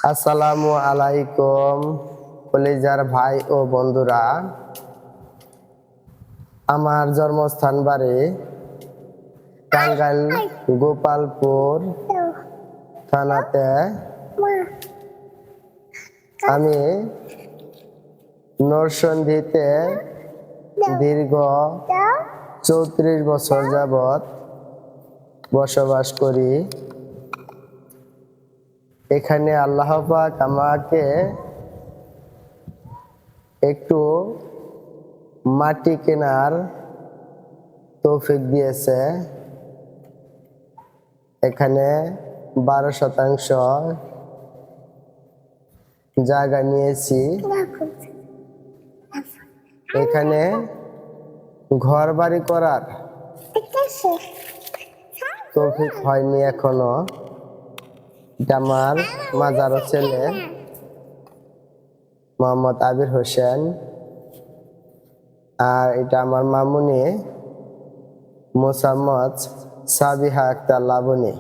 আসসালামু আলাইকুম কলিজার ভাই ও বন্ধুরা, আমার জন্মস্থান বাড়ি টাঙ্গাইল গোপালপুর থানাতে। আমি নরসিংদীতে দীর্ঘ 34 বছর যাবৎ বসবাস করি। এখানে আল্লাহ পাক আমাকে একটু মাটি কেনার তৌফিক দিয়েছে। এখানে 12 শতাংশ জায়গা নিয়েছি। এখানে ঘর বাড়ি করার তৌফিক হয়নি এখনো। এটা আমার মাজারো ছেলে মোহাম্মদ আবির হোসেন, আর এটা আমার মামুনি মোসাম্মদ সাবিহা আক্তার লাবণী।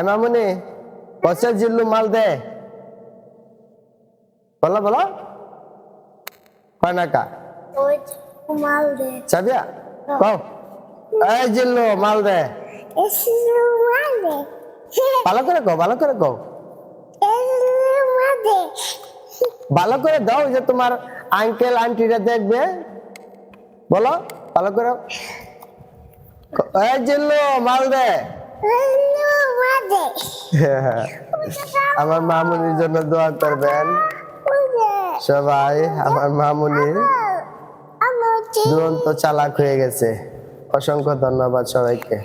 মামুনি পচা জিল্লু মাল দে, বলো বলো কয় নাকা মাল দে সাবিয়া কও এই জিল্লু মাল দে। ভালো করে কও, ভালো করে কও, ভালো করে দাও, যে তোমার আঙ্কেল আন্টিরা দেখবে। বলো ভালো করে, এই জিল্লু মাল দে। আমার মামুনির জন্য দোয়া করবেন সবাই। আমার মামুনি দুরন্ত চালাক হয়ে গেছে। অসংখ্য ধন্যবাদ সবাইকে।